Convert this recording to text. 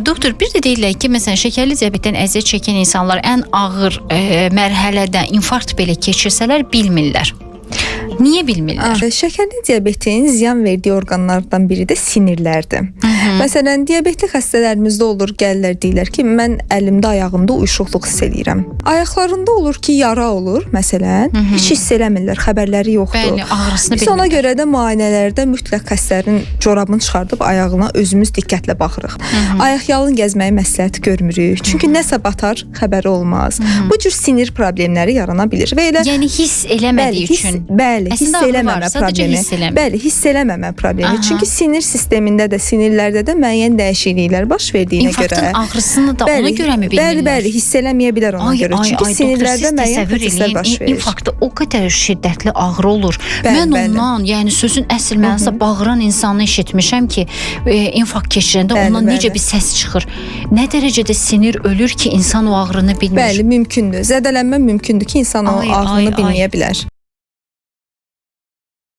Doktor, bir də deyirlər ki, məsələn, şəkərli diabetdən əziyyət çəkən insanlar ən ağır mərhələdə infarkt belə keçirsələr bilmirlər. Niyə bilmirlər? Şəkərli diabetin ziyan verdiyi orqanlardan biri də sinirlərdir. Məsələn, diabetli xəstələrimizdə olur, gəlirlər deyirlər ki, mən əlimdə, ayağımda uyuşuqluq hiss edirəm. Ayaqlarında olur ki, yara olur, məsələn, heç hiss eləmirlər, xəbərləri yoxdur. Bəli, ağrısını Biz ona görə də müayinələrdə mütləq xəstələrin corabını çıxardıb ayağına özümüz diqqətlə baxırıq. Ayaqyalın gəzməyi məsləhət görmürük. Çünki nəsə batar, xəbəri olmaz. Bu cür sinir problemləri yarana bilir. Və elə yəni hiss eləmədiyi üçün. Bəli, hiss eləməmə problemi. Bəli, hiss eləməmə problemi. Çünki sinir sistemində də, sinirlərdə də müəyyən dəyişikliklər baş verdiyinə görə. İnfarktın ağrısını da ona görə mi bilmirlər? Bəli, hiss eləməyə bilər ona görə. Çünki sinirlərdə müəyyən proseslər baş verir. İnfarktda o qədər şiddətli ağrı olur. Mən ondan, yəni sözün əsl mənasında bağıran insanı eşitmişəm ki, infarkt keçirəndə ondan necə bir səs çıxır. Nə dərəcədə sinir ölür ki, insan o ağrını bilmir. Bəli, mümkündür. Zədələnmə mümkündür ki, insan o ağrını bilməyə bilər.